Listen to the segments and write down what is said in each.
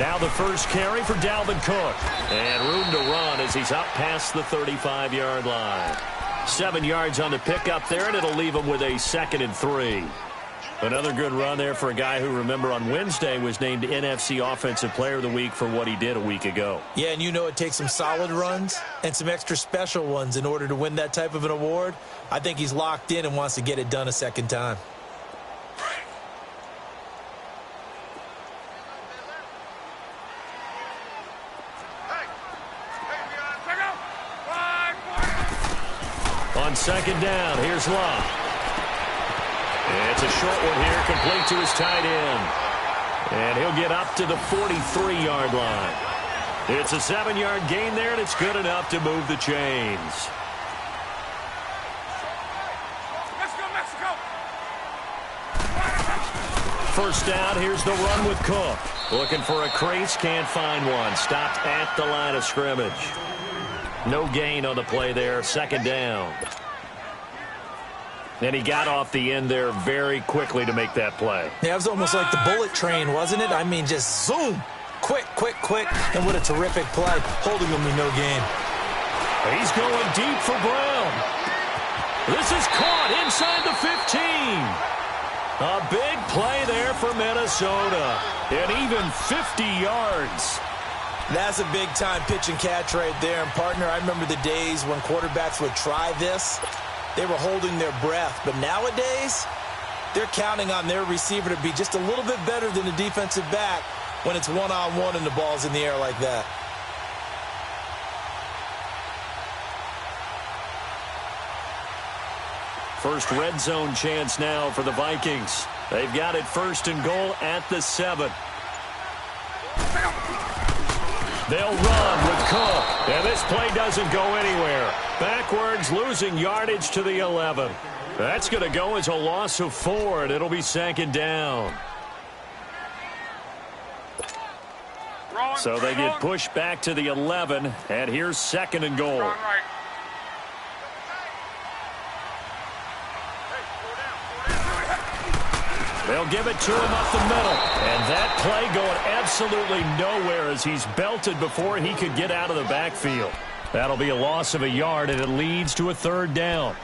Now the first carry for Dalvin Cook. And room to run as he's up past the 35-yard line. 7 yards on the pickup there, and it'll leave him with a 2nd and 3. Another good run there for a guy who, remember, on Wednesday was named NFC Offensive Player of the Week for what he did a week ago. Yeah, and you know it takes some solid runs and some extra special ones in order to win that type of an award. I think he's locked in and wants to get it done a second time. On 2nd down, here's Love. It's a short one here, complete to his tight end. And he'll get up to the 43-yard line. It's a 7-yard gain there, and it's good enough to move the chains. Let's go, Mexico! First down, here's the run with Cook. Looking for a crease, can't find one. Stopped at the line of scrimmage. No gain on the play there, 2nd down. And he got off the end there very quickly to make that play. Yeah, it was almost like the bullet train, wasn't it? I mean, just zoom. Quick, quick, quick. And what a terrific play. Holding him with no gain. He's going deep for Brown. This is caught inside the 15. A big play there for Minnesota. And even 50 yards. That's a big-time pitch and catch right there. And, partner, I remember the days when quarterbacks would try this. They were holding their breath. But nowadays, they're counting on their receiver to be just a little bit better than the defensive back when it's one-on-one and the ball's in the air like that. First red zone chance now for the Vikings. They've got it 1st and goal at the 7. They'll run with Cook. And this play doesn't go anywhere. Backwards, losing yardage to the 11. That's going to go as a loss of 4, and it'll be 2nd down. So they get pushed back to the 11, and here's 2nd and goal. They'll give it to him up the middle. And that play going absolutely nowhere as he's belted before he could get out of the backfield. That'll be a loss of a yard, and it leads to a 3rd down.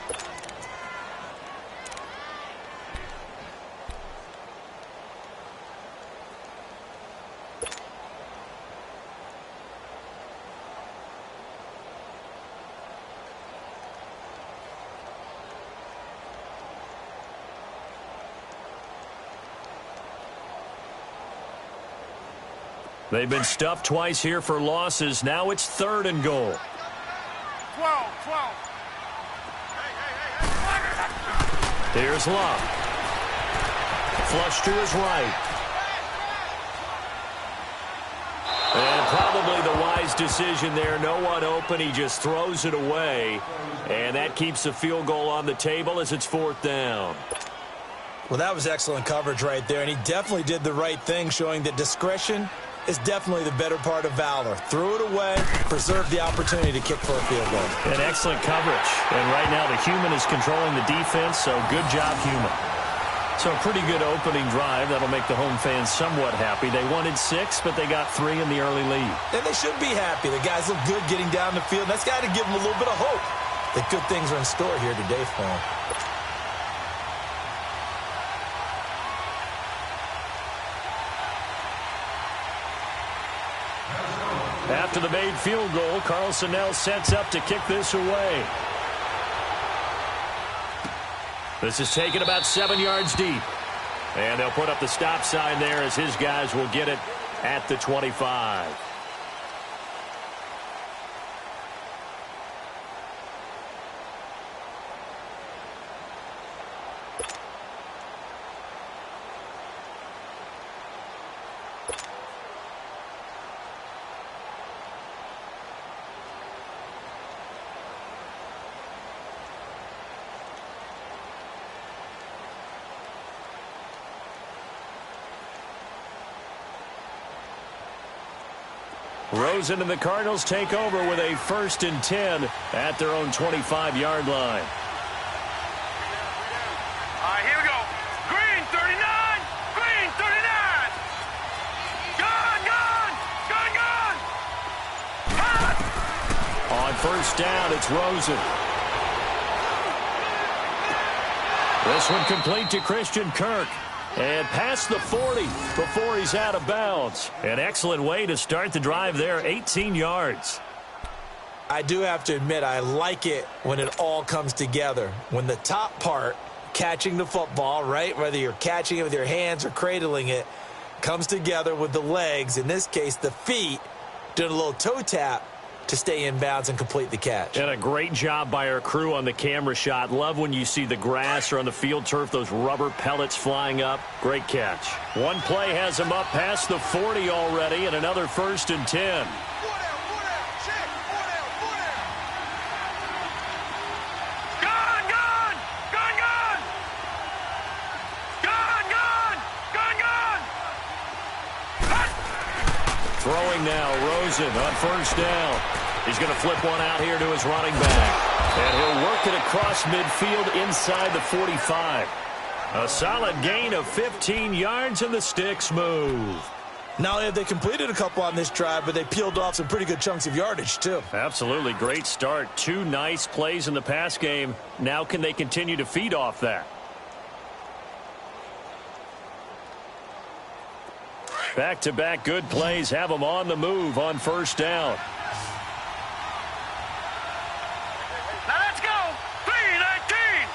They've been stuffed twice here for losses. Now it's 3rd and goal. 12. Here's Love. Flush to his right. And probably the wise decision there. No one open. He just throws it away. And that keeps the field goal on the table as it's 4th down. Well, that was excellent coverage right there. And he definitely did the right thing, showing that discretion is definitely the better part of valor. Threw it away, preserved the opportunity to kick for a field goal. And excellent coverage. And right now the human is controlling the defense, so good job, human. So a pretty good opening drive. That'll make the home fans somewhat happy. They wanted 6, but they got 3 in the early lead. And they should be happy. The guys look good getting down the field. That's got to give them a little bit of hope that good things are in store here today for them. After the made field goal, Carlson now sets up to kick this away. This is taken about 7 yards deep. And they'll put up the stop sign there as his guys will get it at the 25. Rosen and the Cardinals take over with a 1st and 10 at their own 25-yard line. All right, here we go. Green, 39. Green, 39. Gone, gone. first down, it's Rosen. This one complete to Christian Kirk. And past the 40 before he's out of bounds. An excellent way to start the drive there, 18 yards. I do have to admit, I like it when it all comes together. When the top part, catching the football, right, whether you're catching it with your hands or cradling it, comes together with the legs, in this case the feet, doing a little toe tap to stay in bounds and complete the catch. And a great job by our crew on the camera shot. Love when you see the grass or on the field turf, those rubber pellets flying up. Great catch. One play has him up past the 40 already, and another 1st and 10. Throwing now, Rosen on first down. He's going to flip one out here to his running back. And he'll work it across midfield inside the 45. A solid gain of 15 yards, and the sticks move. Not only have they completed a couple on this drive, but they peeled off some pretty good chunks of yardage, too. Absolutely. Great start. 2 nice plays in the pass game. Now can they continue to feed off that? Back-to-back good plays have them on the move on first down. Now let's go. 3-19.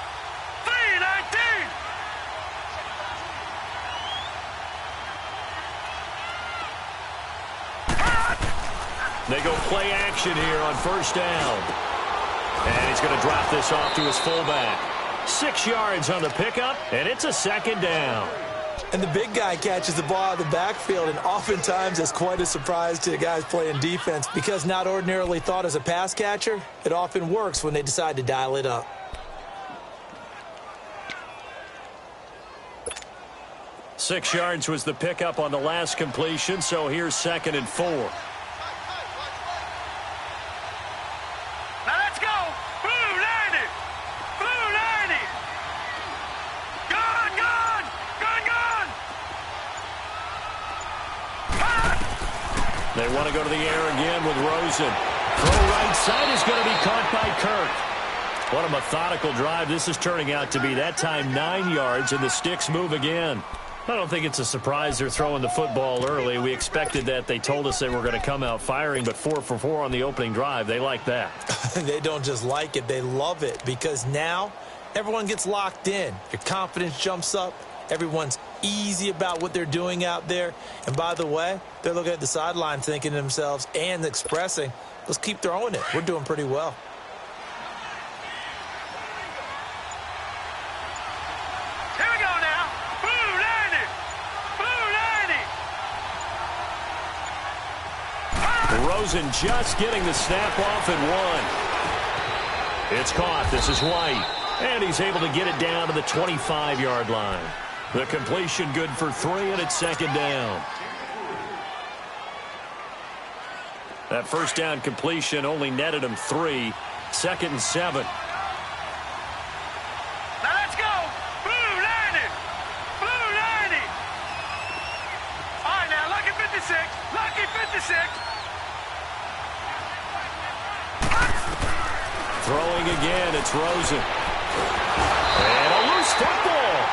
3-19. They go play action here on first down. And he's going to drop this off to his fullback. 6 yards on the pickup, and it's a 2nd down. And the big guy catches the ball out of the backfield, and oftentimes it's quite a surprise to the guys playing defense because not ordinarily thought as a pass catcher, it often works when they decide to dial it up. Six yards was the pickup on the last completion, so here's 2nd and 4. Now let's go. Blue 90. Blue 90. Gone, gone. Gone, gone. They want to go to the air again with Rosen. Throw right side is going to be caught by Kirk. What a methodical drive this is turning out to be. That time 9 yards, and the sticks move again. I don't think it's a surprise they're throwing the football early. We expected that. They told us they were going to come out firing, but 4 for 4 on the opening drive. They like that. They don't just like it, they love it, because now everyone gets locked in. Your confidence jumps up. Everyone's easy about what they're doing out there. And by the way, they're looking at the sideline thinking to themselves and expressing, let's keep throwing it. We're doing pretty well. Here we go now. Blue 90. Blue 90. Rosen just getting the snap off at 1. It's caught. This is White. And he's able to get it down to the 25-yard line. The completion good for 3, and it's 2nd down. That first down completion only netted him 3. 2nd and 7. Now let's go. Blue 90. Blue 90. All right, now, lucky 56. Lucky 56. Throwing again, it's Rosen. And a loose football.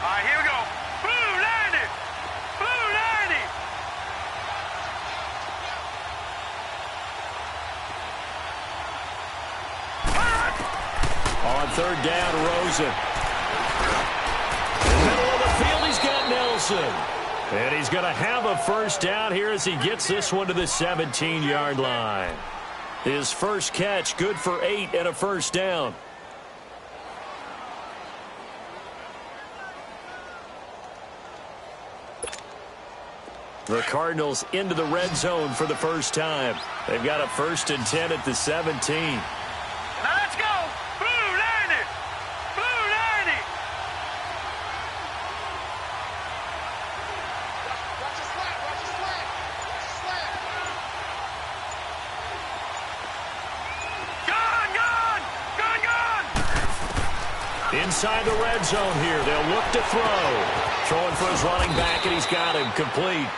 All right, here we go. Blue 90. Blue 90. On 3rd down, Rosen. In the middle of the field, he's got Nelson. And he's going to have a first down here as he gets this one to the 17-yard line. His first catch, good for 8 and a first down. The Cardinals into the red zone for the first time. They've got a 1st and 10 at the 17. Now let's go. Blue 90. Blue 90. Inside the red zone here. They'll look to throw. Throwing for his running back, and he's got him complete.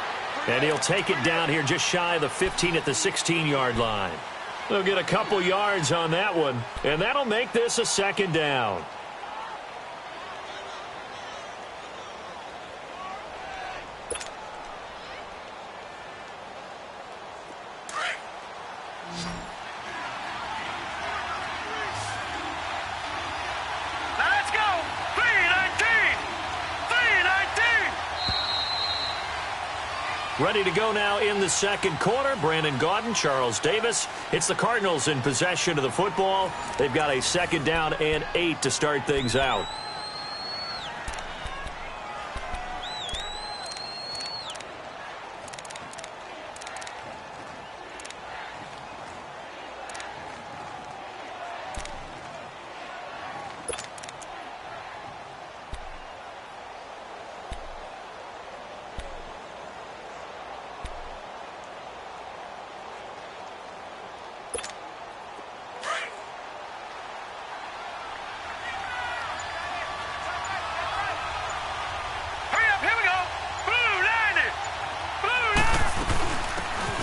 And he'll take it down here just shy of the 15 at the 16-yard line. They'll get a couple yards on that one, and that'll make this a second down. Ready to go now in the second quarter. Brandon Gaudin, Charles Davis. It's the Cardinals in possession of the football. They've got a second down and 8 to start things out.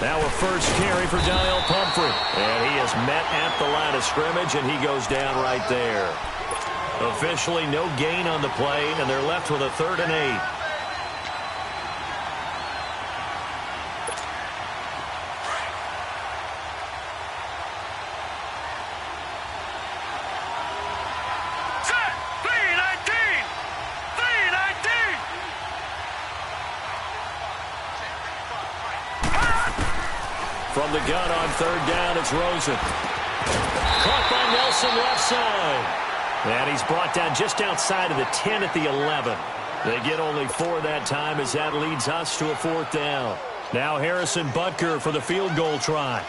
Now a first carry for Daniel Pumphrey. And he is met at the line of scrimmage, and he goes down right there. Officially no gain on the play, and they're left with a 3rd and 8. From the gun on 3rd down, it's Rosen. Caught by Nelson left side. And he's brought down just outside of the 10 at the 11. They get only 4 that time as that leads us to a 4th down. Now Harrison Butker for the field goal try.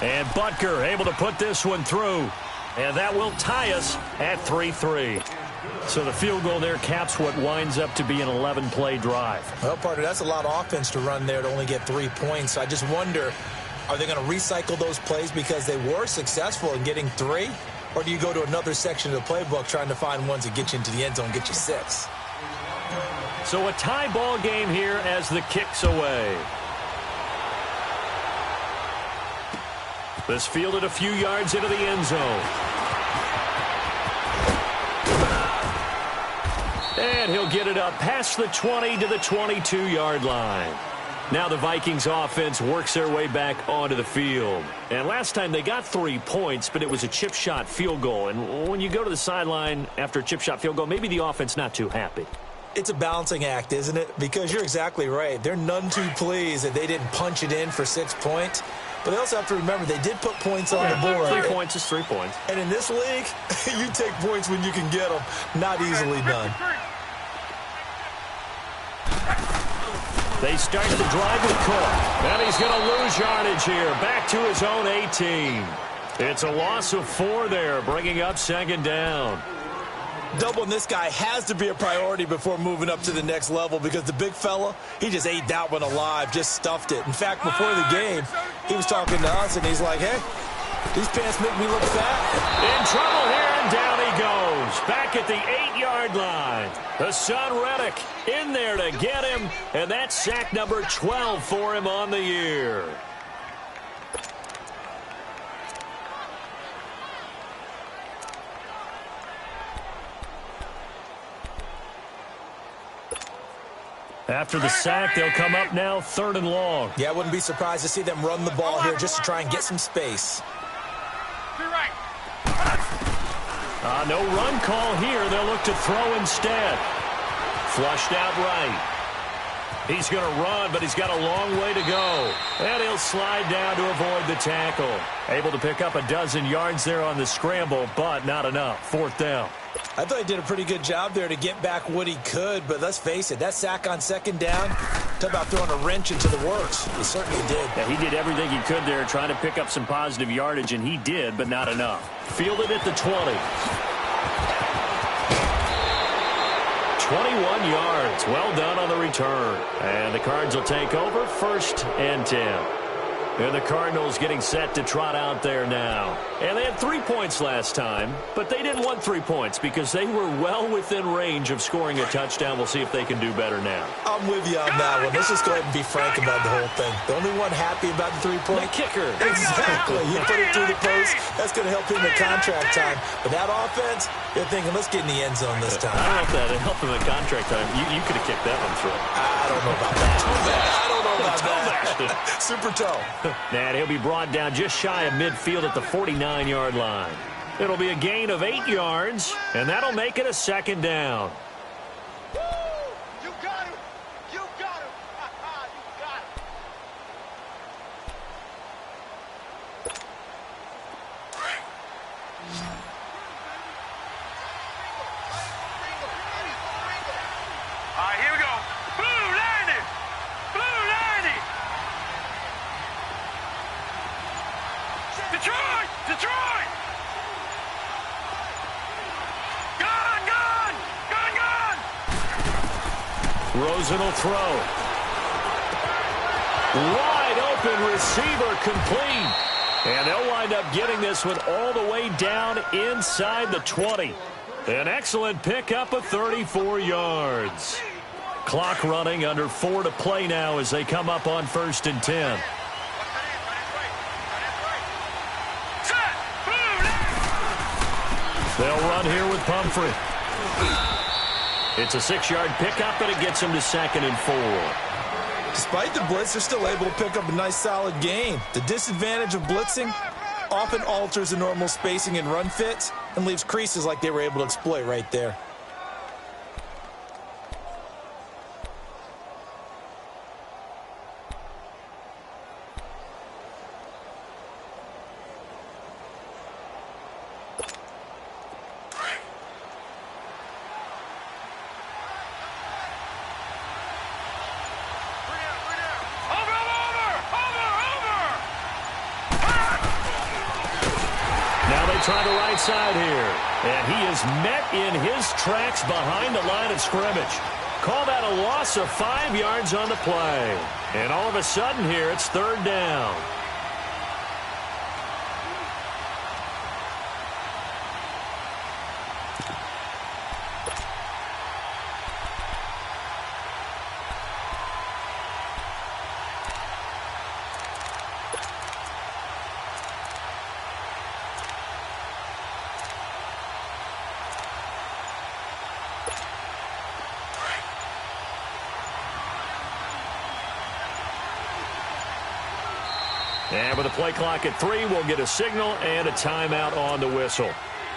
And Butker able to put this one through. And that will tie us at 3-3. So the field goal there caps what winds up to be an 11-play drive. Well, partner, that's a lot of offense to run there to only get 3 points. I just wonder, are they going to recycle those plays because they were successful in getting 3? Or do you go to another section of the playbook trying to find ones that get you into the end zone and get you 6? So a tie ball game here as the kick's away. This fielded a few yards into the end zone. And he'll get it up past the 20 to the 22-yard line. Now the Vikings offense works their way back onto the field. And last time they got 3 points, but it was a chip shot field goal. And when you go to the sideline after a chip shot field goal, maybe the offense not too happy. It's a balancing act, isn't it? Because you're exactly right. They're none too pleased that they didn't punch it in for 6 points. But they also have to remember they did put points on the board. 3 points is 3 points. And in this league, you take points when you can get them. Not easily done. They start the drive with Cook. And he's going to lose yardage here. Back to his own 18. It's a loss of 4 there, bringing up 2nd down. Doubling this guy has to be a priority before moving up to the next level because the big fella, he just ate that one alive, just stuffed it. In fact, before the game, he was talking to us, and he's like, hey, these pants make me look fat. In trouble here, and down he goes. Back at the 8-yard line. The son Reddick in there to get him, and that's sack number 12 for him on the year. After the sack, they'll come up now 3rd and long. Yeah, I wouldn't be surprised to see them run the ball here just to try and get some space. No run call here. They'll look to throw instead. Flushed out right. He's going to run, but he's got a long way to go. And he'll slide down to avoid the tackle. Able to pick up a dozen yards there on the scramble, but not enough. 4th down. I thought he did a pretty good job there to get back what he could, but let's face it, that sack on 2nd down, talk about throwing a wrench into the works. He certainly did. Yeah, he did everything he could there trying to pick up some positive yardage, and he did, but not enough. Fielded at the 20. 21 yards. Well done on the return. And the Cards will take over 1st and 10. And the Cardinals getting set to trot out there now. And they had 3 points last time, but they didn't want 3 points because they were well within range of scoring a touchdown. We'll see if they can do better now. I'm with you on that one. Let's just go ahead and be frank about the whole thing. The only one happy about the 3-point? The kicker. Exactly. You put it through the post, that's going to help him in contract time. But that offense, they're thinking, let's get in the end zone this time. I don't know if that helped him in contract time. You could have kicked that one through. I don't know about that. I don't know about that. Super toe. And he'll be brought down just shy of midfield at the 49-yard line. It'll be a gain of 8 yards, and that'll make it a second down. You got him. You got him. You got him. All right, here we go. Blue landing. Blue landing. Detroit. Detroit. Gun, gun. Gun, gun. Rosen will throw. Wide open receiver complete. And they'll wind up getting this one all the way down inside the 20. An excellent pickup of 34 yards. Clock running, under 4 to play now as they come up on 1st and 10. They'll run here with Pumphrey. It's a 6-yard pickup, and it gets them to 2nd and 4. Despite the blitz, they're still able to pick up a nice, solid gain. The disadvantage of blitzing often alters the normal spacing and run fits and leaves creases like they were able to exploit right there. Try the right side here. And he is met in his tracks behind the line of scrimmage. Call that a loss of 5 yards on the play. And all of a sudden here, it's 3rd down. And with the play clock at 3, we'll get a signal and a timeout on the whistle.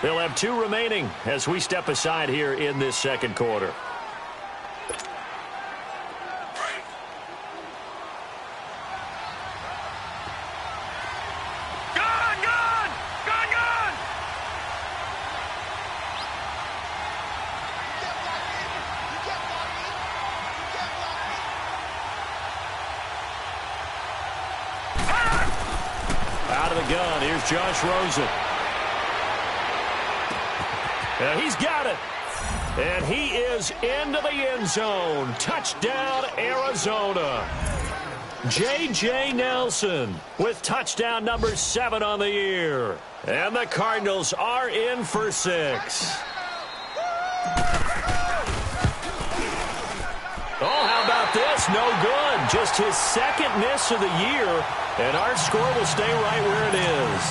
They'll have 2 remaining as we step aside here in this 2nd quarter. Gun. Here's Josh Rosen. And he's got it. And he is into the end zone. Touchdown, Arizona. J.J. Nelson with touchdown number 7 on the year. And the Cardinals are in for 6. Oh, how about this? No good. Just his 2nd miss of the year. And our score will stay right where it is.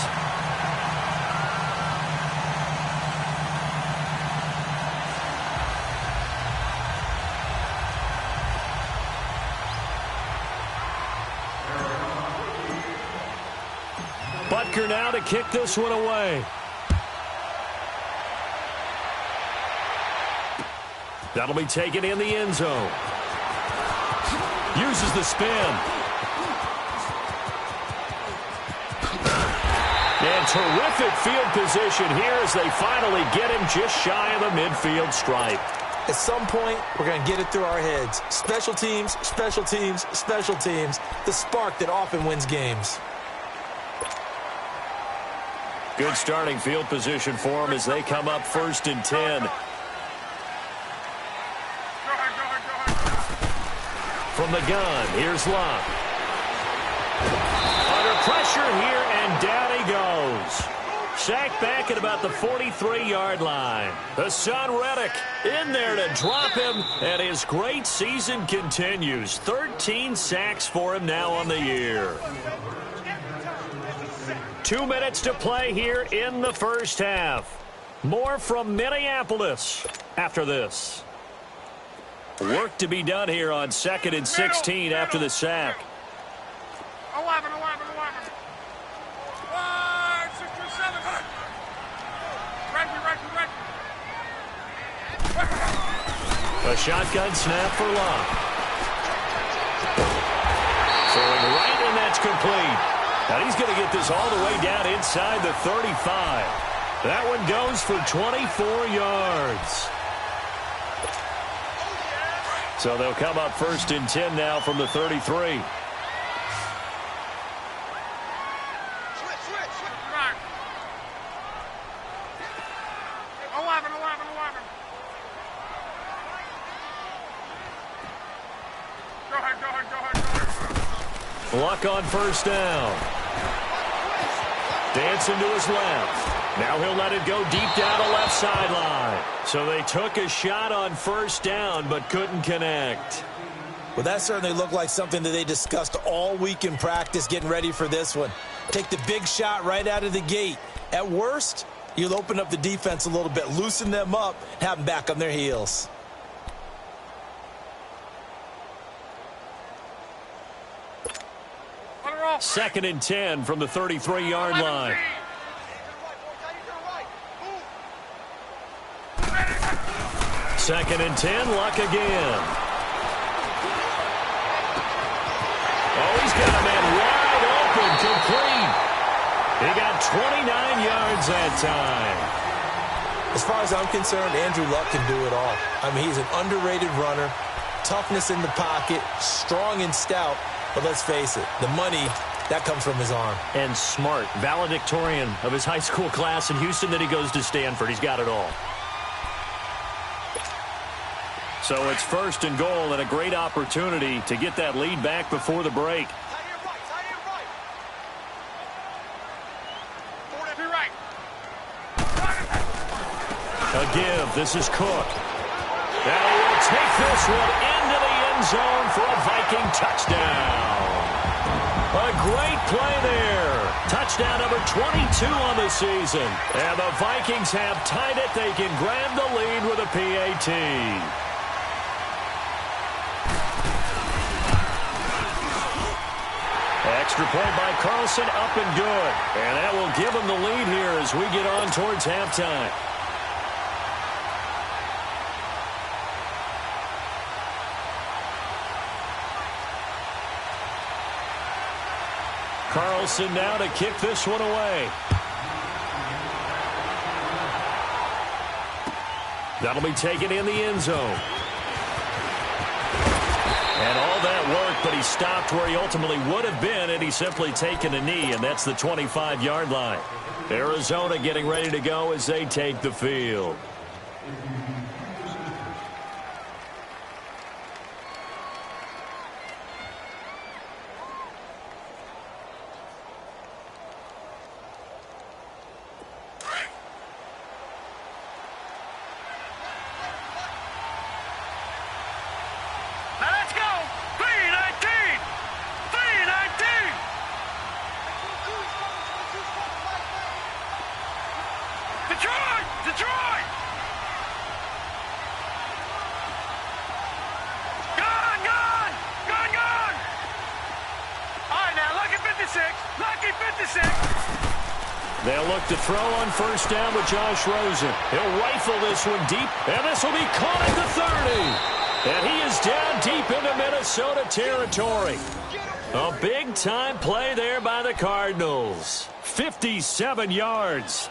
Butker now to kick this one away. That'll be taken in the end zone. Uses the spin. And terrific field position here as they finally get him just shy of the midfield stripe. At some point, we're going to get it through our heads. Special teams, special teams, special teams. The spark that often wins games. Good starting field position for them as they come up 1st and 10. From the gun, here's Love. pressure here, and down he goes. Sacked back at about the 43-yard line. Hassan Reddick in there to drop him, and his great season continues. 13 sacks for him now on the year. 2 minutes to play here in the first half. More from Minneapolis after this. Work to be done here on 2nd and 16 after the sack. 11. 1, 6, 7. Ready. A shotgun snap for Locke. Throwing right, and that's complete. Now he's going to get this all the way down inside the 35. That one goes for 24 yards. So they'll come up 1st and 10 now from the 33. Luck on 1st down. Dancing to his left. Now he'll let it go deep down the left sideline. So they took a shot on 1st down but couldn't connect. Well, that certainly looked like something that they discussed all week in practice getting ready for this one. Take the big shot right out of the gate. At worst, you'll open up the defense a little bit, loosen them up, have them back on their heels. Second and 10 from the 33-yard line. Second and 10, Luck again. Oh, he's got a man wide open, complete. He got 29 yards that time. As far as I'm concerned, Andrew Luck can do it all. I mean, he's an underrated runner, toughness in the pocket, strong and stout. But let's face it, the money, that comes from his arm. And smart, valedictorian of his high school class in Houston. Then he goes to Stanford. He's got it all. So it's 1st and goal and a great opportunity to get that lead back before the break. A give. This is Cook. And he will take this one into the end zone for a Viking touchdown. A great play there. Touchdown number 22 on the season. And the Vikings have tied it. They can grab the lead with a PAT. Extra point by Carlson, up and good. And that will give them the lead here as we get on towards halftime. Carlson now to kick this one away. That'll be taken in the end zone. And all that work, but he stopped where he ultimately would have been had he simply taken a knee, and that's the 25-yard line. Arizona getting ready to go as they take the field. They'll look to throw on 1st down with Josh Rosen. He'll rifle this one deep, and this will be caught at the 30. And he is down deep into Minnesota territory. A big-time play there by the Cardinals. 57 yards.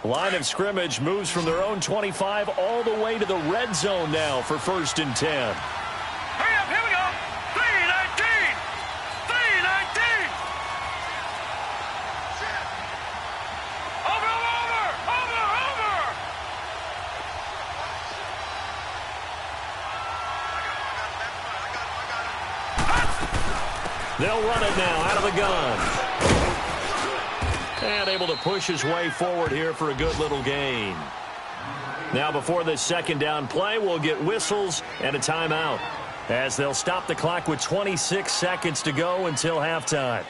Line of scrimmage moves from their own 25 all the way to the red zone now for 1st and 10. Hurry up, here we go. 3-19. 3-19. Over. They'll run it now out of the gun. And able to push his way forward here for a good little gain. Now before this second down play, we'll get whistles and a timeout, as they'll stop the clock with 26 seconds to go until halftime.